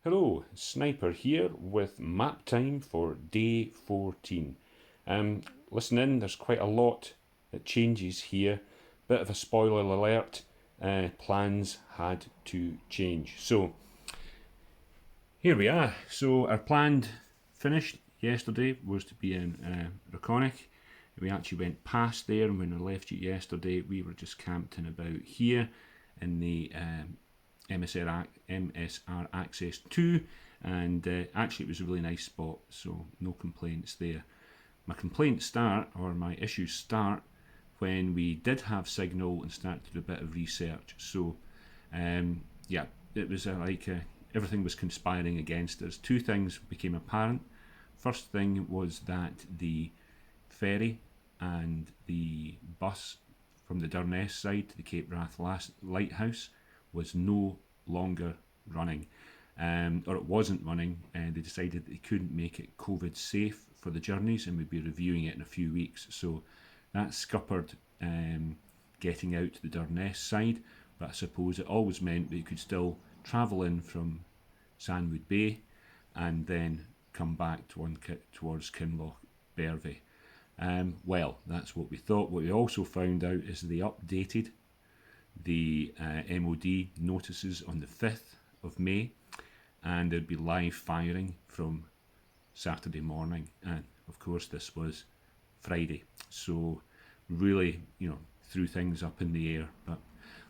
Hello, Sniper here with map time for day 14. Listen in, there's quite a lot that changes here. Bit of a spoiler alert, plans had to change. So here we are. So our planned finish yesterday was to be in Richonich. We actually went past there, and when I left you yesterday, we were just camped in about here in the MSR Access 2, and actually it was a really nice spot, so no complaints there. My complaints start, or my issues start, when we did have signal and started to do a bit of research. So, yeah, it was everything was conspiring against us. Two things became apparent. First thing was that the ferry and the bus from the Durness side to the Cape Wrath Lighthouse was no longer running, or it wasn't running, and they decided they couldn't make it COVID safe for the journeys, and we'd be reviewing it in a few weeks. So that scuppered getting out to the Durness side, but I suppose it always meant that you could still travel in from Sandwood Bay and then come back towards Kinloch Bervie. Well, that's what we thought. What we also found out is they updated the MOD notices on the 5th of May, and there'd be live firing from Saturday morning. And of course, this was Friday. So, really, threw things up in the air. But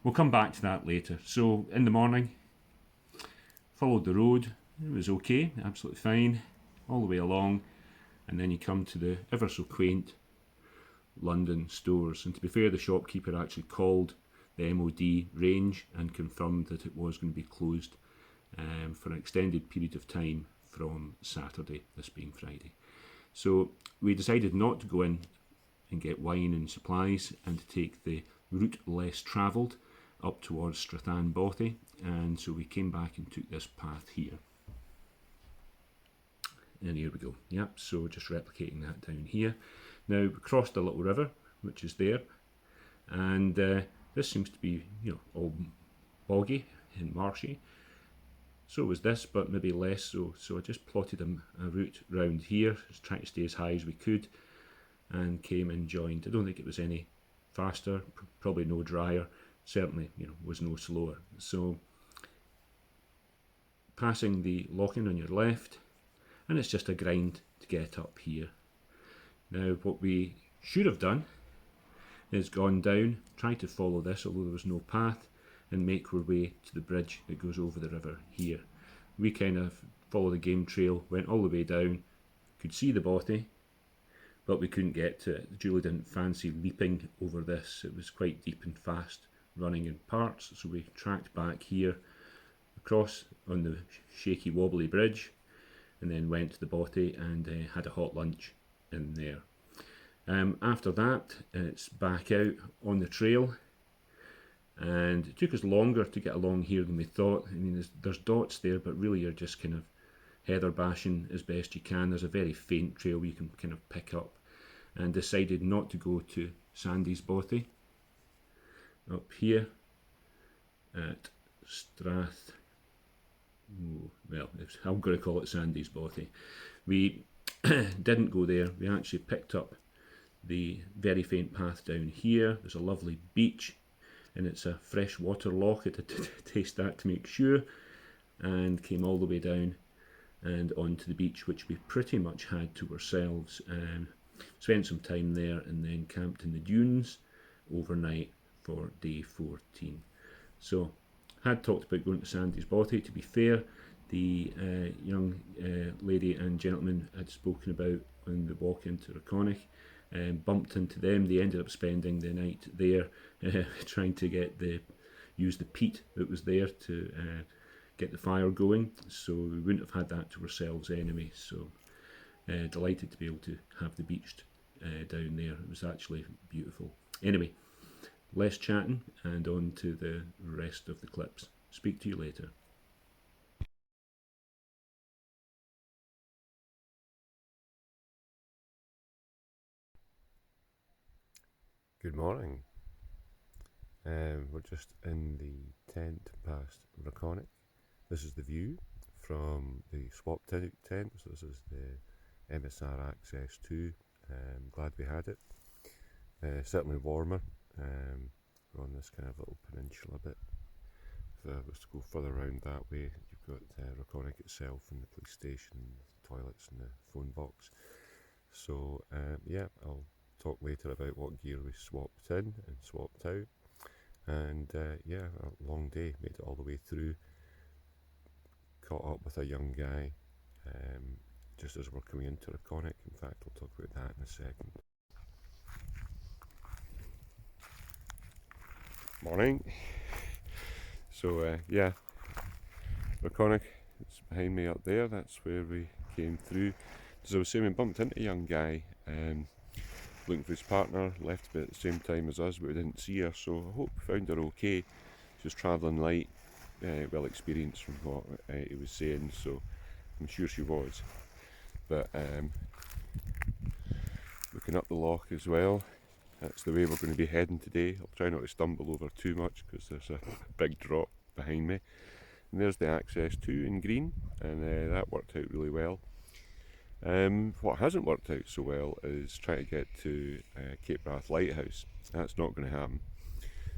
we'll come back to that later. So, in the morning, followed the road. It was okay, absolutely fine, all the way along. And then you come to the ever so quaint London stores. And to be fair, the shopkeeper actually called the MOD range and confirmed that it was going to be closed for an extended period of time from Saturday, this being Friday. So we decided not to go in and get wine and supplies and to take the route less travelled up towards Strathan Bothy, and so we came back and took this path here. And here we go. Yep, so just replicating that down here. Now we crossed a little river, which is there, and this seems to be, all boggy and marshy. So was this, but maybe less so. So I just plotted a route round here, just trying to stay as high as we could, and came and joined. I don't think it was any faster, probably no drier, certainly, was no slower. So passing the lock-in on your left, and it's just a grind to get up here. Now what we should have done is gone down, tried to follow this, although there was no path, and make our way to the bridge that goes over the river here. We kind of followed the game trail, went all the way down, could see the bothy, but we couldn't get to it. Julie didn't fancy leaping over this. It was quite deep and fast running in parts, so we tracked back here across on the shaky wobbly bridge, and then went to the bothy and had a hot lunch in there. After that, it's back out on the trail, and it took us longer to get along here than we thought. I mean, there's dots there, but really you're just kind of heather bashing as best you can. There's a very faint trail you can kind of pick up, and decided not to go to Sandy's Bothy up here at Strath. Well, I'm going to call it Sandy's Bothy. We didn't go there. We actually picked up the very faint path down here. There's a lovely beach, and it's a freshwater loch. I had to taste that to make sure, and came all the way down and onto the beach, which we pretty much had to ourselves. Spent some time there and then camped in the dunes overnight for day 14. So, had talked about going to Sandy's Bothy. To be fair, the young lady and gentleman had spoken about on the walk into Richonich, bumped into them. They ended up spending the night there, trying to use the peat that was there to get the fire going. So we wouldn't have had that to ourselves anyway. So delighted to be able to have the beach down there. It was actually beautiful. Anyway, less chatting and on to the rest of the clips. Speak to you later. Good morning. We're just in the tent past Richonich. This is the view from the swap tent. So this is the MSR Access 2. Glad we had it. Certainly warmer. We're on this kind of little peninsula bit. If I was to go further around that way, you've got Richonich itself and the police station, the toilets and the phone box. So yeah, I'll talk later about what gear we swapped in and swapped out. And yeah, a long day, made it all the way through. Caught up with a young guy just as we're coming into Richonich. In fact, I'll talk about that in a second. Morning. So yeah, Richonich, it's behind me up there. That's where we came through. As I was saying, we bumped into a young guy looking for his partner, left about at the same time as us, but we didn't see her, so I hope we found her okay. She was travelling light, well experienced from what he was saying, so I'm sure she was. But looking up the loch as well, that's the way we're going to be heading today. I'll try not to stumble over too much because there's a big drop behind me. And there's the Access 2 in green, and that worked out really well. What hasn't worked out so well is trying to get to Cape Wrath Lighthouse. That's not going to happen.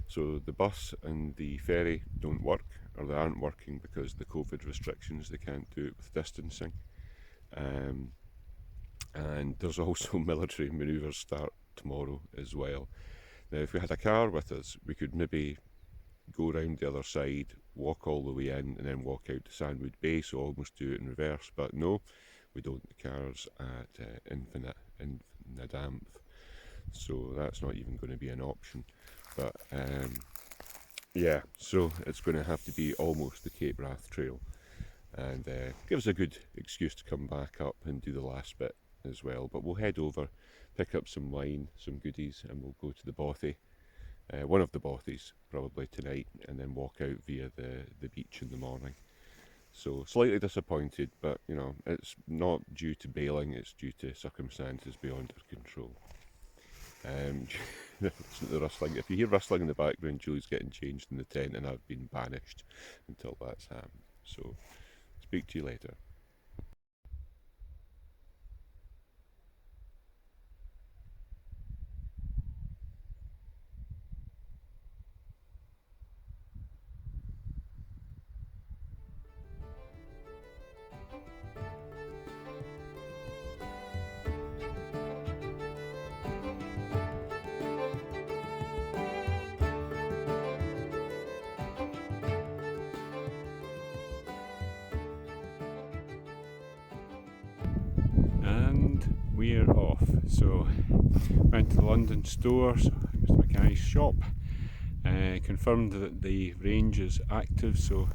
So the bus and the ferry don't work, or they aren't working because of the COVID restrictions. They can't do it with distancing. And there's also military manoeuvres start tomorrow as well. Now if we had a car with us, we could maybe go round the other side, walk all the way in and then walk out to Sandwood Bay, so almost do it in reverse, but no, we don't. The car's at Infinidamp, so that's not even going to be an option. But yeah, so it's going to have to be almost the Cape Wrath Trail, and gives a good excuse to come back up and do the last bit as well. But we'll head over, pick up some wine, some goodies, and we'll go to the bothy, one of the bothies probably tonight, and then walk out via the beach in the morning. So slightly disappointed, but you know, it's not due to bailing, it's due to circumstances beyond our control. Listen to the rustling. If you hear rustling in the background, Julie's getting changed in the tent and I've been banished until that's happened. So speak to you later. And we're off. So went to the London store, so Mr. Mackay's shop, confirmed that the range is active, so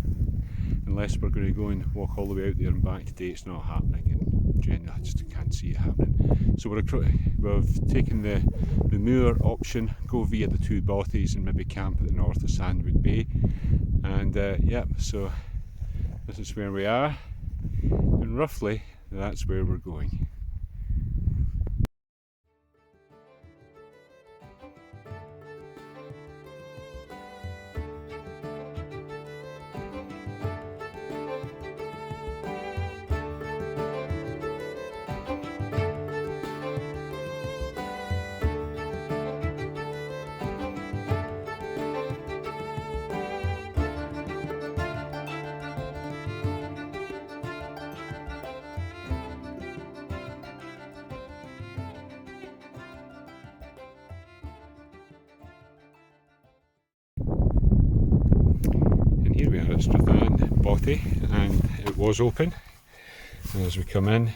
unless we're going to go and walk all the way out there and back today, it's not happening. In general, I just can't see it happening. So we've taken the moor option, go via the two bothies and maybe camp at the north of Sandwood Bay. And yeah, so this is where we are, and roughly that's where we're going. Here we are at Strathan Bothy, and it was open. And as we come in,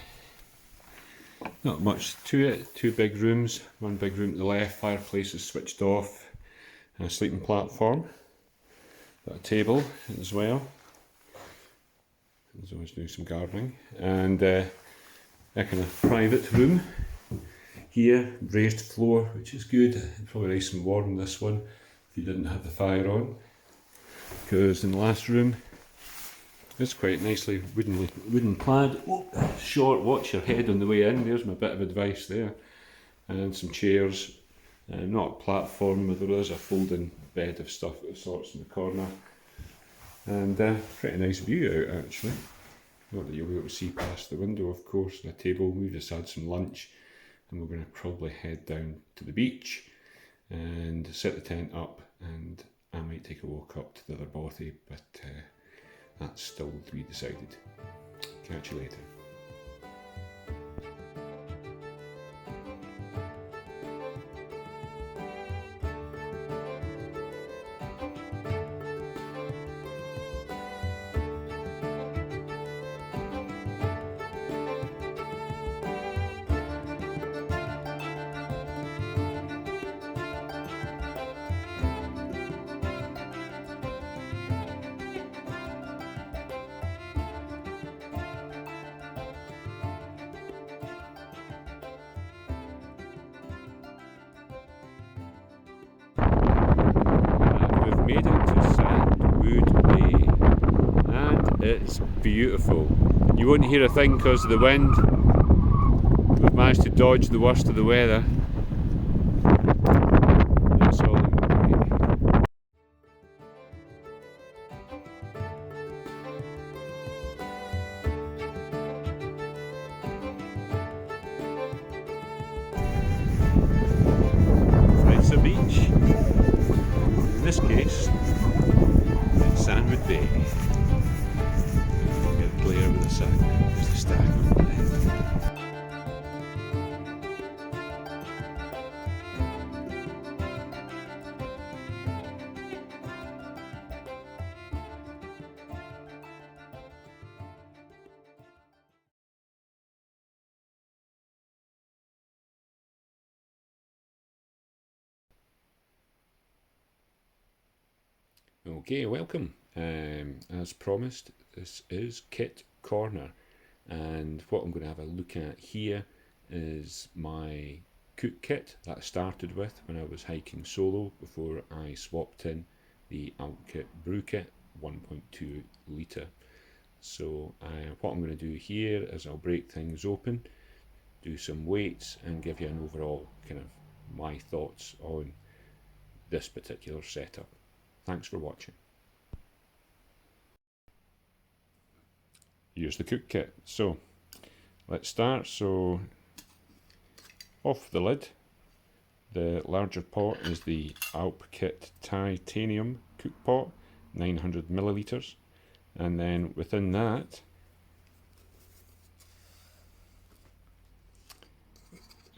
not much to it. Two big rooms, one big room to the left, fireplace is switched off, and a sleeping platform. Got a table as well. There's always doing some gardening, and a kind of private room here, raised floor, which is good. Probably nice and warm, this one, if you didn't have the fire on. Because in the last room, it's quite nicely wooden clad. Oh, short, watch your head on the way in. There's my bit of advice there. And some chairs, not a platform, but there is a folding bed of sorts in the corner. And pretty nice view out actually. Not that you'll be able to see past the window, of course, and a table. We've just had some lunch and we're going to probably head down to the beach and set the tent up, and I might take a walk up to the other bothy, but that's still to be decided. Catch you later. We've made it to Sandwood Bay and it's beautiful. You won't hear a thing because of the wind. We've managed to dodge the worst of the weather. That's all. It's a beach. In this case, it's Sandwood Bay. Get a glare with the sun. There's the stag on the left. Okay, welcome. As promised, this is Kit Corner, and what I'm going to have a look at here is my cook kit that I started with when I was hiking solo before I swapped in the Altkit brew kit 1.2 litre. So what I'm going to do here is I'll break things open, do some weights, and give you an overall kind of my thoughts on this particular setup. Thanks for watching. Here's the cook kit. So let's start. So off the lid, the larger pot is the Altkit titanium cook pot, 900 millilitres, and then within that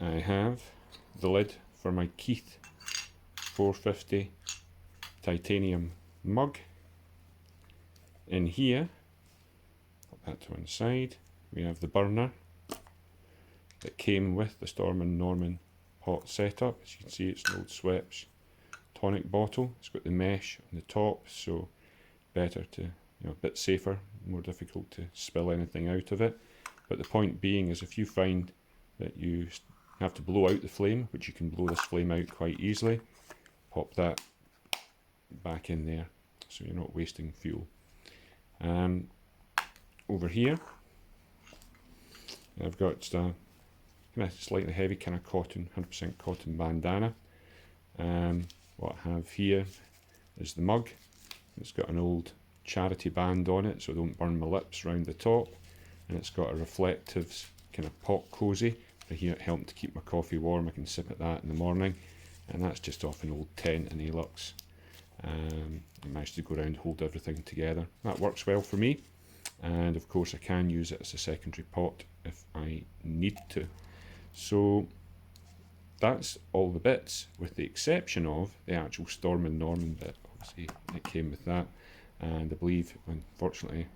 I have the lid for my Keith 450 titanium mug. In here, put that to one side, we have the burner that came with the Storm and Norman pot setup. As you can see, it's an old Schweppes tonic bottle. It's got the mesh on the top, so better to, a bit safer, more difficult to spill anything out of it. But the point being is, if you find that you have to blow out the flame, which you can blow this flame out quite easily, pop that back in there so you're not wasting fuel. Over here I've got a kind of slightly heavy kind of cotton, 100% cotton bandana. What I have here is the mug. It's got an old charity band on it so I don't burn my lips round the top, and it's got a reflective kind of pot cozy for here, helping to keep my coffee warm. I can sip at that in the morning, and that's just off an old tent in Alux. I managed to go around and hold everything together. That works well for me, and of course I can use it as a secondary pot if I need to. So that's all the bits, with the exception of the actual Storm and Norman bit. Obviously it came with that, and I believe, unfortunately,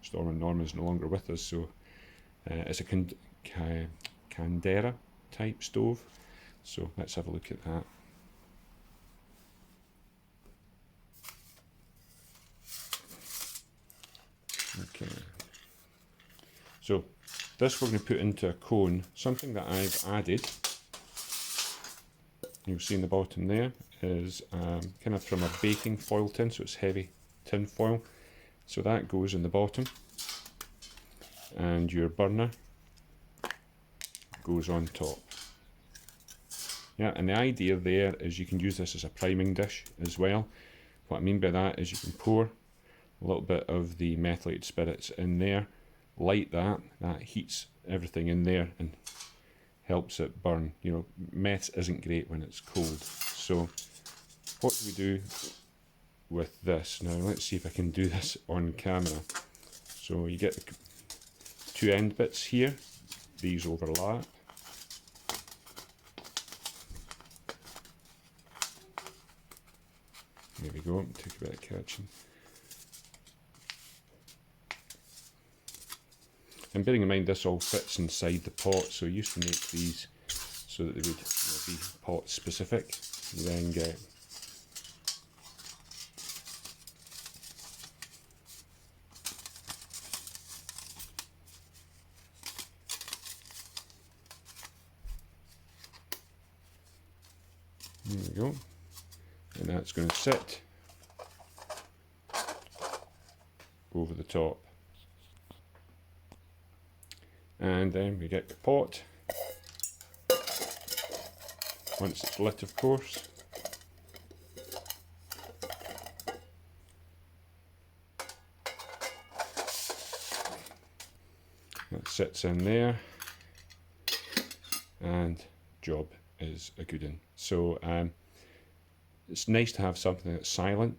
Storm and Norman is no longer with us, so it's a Candera type stove. So let's have a look at that. Okay, so this we're going to put into a cone. Something that I've added, you'll see in the bottom there, is kind of from a baking foil tin, so it's heavy tin foil. So that goes in the bottom, and your burner goes on top. Yeah, and the idea there is you can use this as a priming dish as well. What I mean by that is you can pour a little bit of the methylated spirits in there, light that heats everything in there and helps it burn. You know, meth isn't great when it's cold. So what do we do with this? Now let's see if I can do this on camera. So you get the two end bits here, these overlap. There we go, took a bit of catching. And bearing in mind this all fits inside the pot, so I used to make these so that they would be pot specific. You then get there we go, and that's going to sit over the top. And then we get the pot, once it's lit of course. That sits in there, and job is a good one. So it's nice to have something that's silent.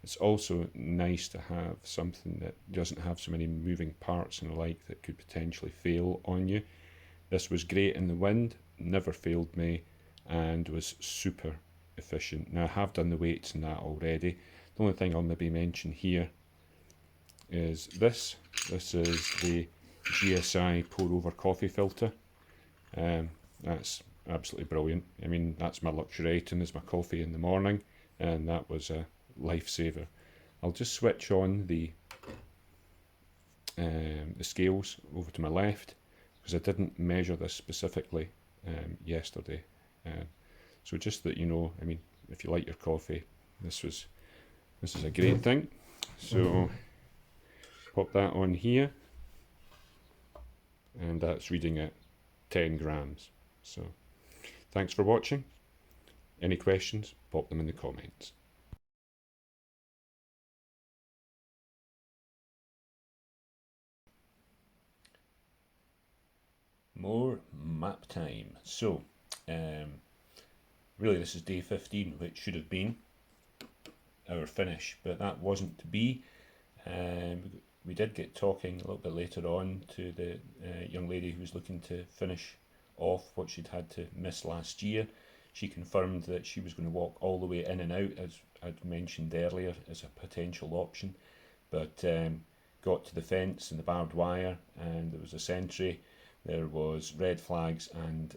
It's also nice to have something that doesn't have so many moving parts and the like that could potentially fail on you. This was great in the wind, never failed me, and was super efficient. Now I have done the weights and that already. The only thing I'll maybe mention here is this. This is the GSI pour over coffee filter. That's absolutely brilliant. I mean, that's my luxury item, is my coffee in the morning, and that was a lifesaver. I'll just switch on the scales over to my left, because I didn't measure this specifically yesterday. So just that you know, I mean, if you like your coffee, this is a great thing. So pop that on here, and that's reading at 10 grams. So thanks for watching. Any questions, pop them in the comments. More map time. So really this is day 15, which should have been our finish, but that wasn't to be. We did get talking a little bit later on to the young lady who was looking to finish off what she'd had to miss last year. She confirmed that she was going to walk all the way in and out, as I'd mentioned earlier, as a potential option, but got to the fence and the barbed wire, and there was a sentry, there was red flags, and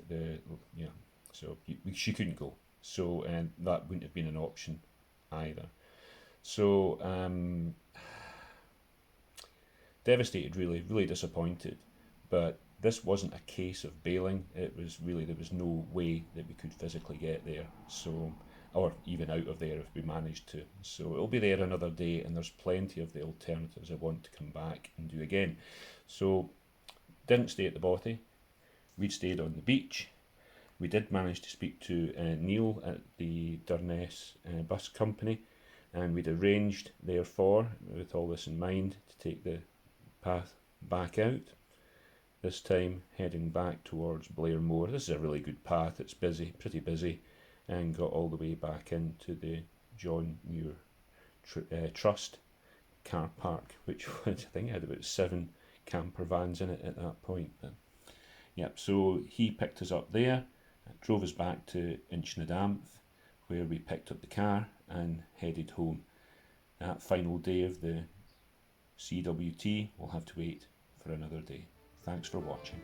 so she couldn't go. So that wouldn't have been an option either. So devastated, really disappointed, but this wasn't a case of bailing. It was really, there was no way that we could physically get there, so, or even out of there if we managed to. So it'll be there another day, and there's plenty of the alternatives I want to come back and do again. So didn't stay at the bothy, we'd stayed on the beach. We did manage to speak to Neil at the Durness bus company, and we'd arranged therefore, with all this in mind, to take the path back out. This time heading back towards Blair Moor. This is a really good path, it's busy, pretty busy, and got all the way back into the John Muir Trust car park, which was, I think, had about 7 camper vans in it at that point. But, yep, so he picked us up there, drove us back to Inchnadamth, where we picked up the car and headed home. That final day of the CWT will have to wait for another day. Thanks for watching.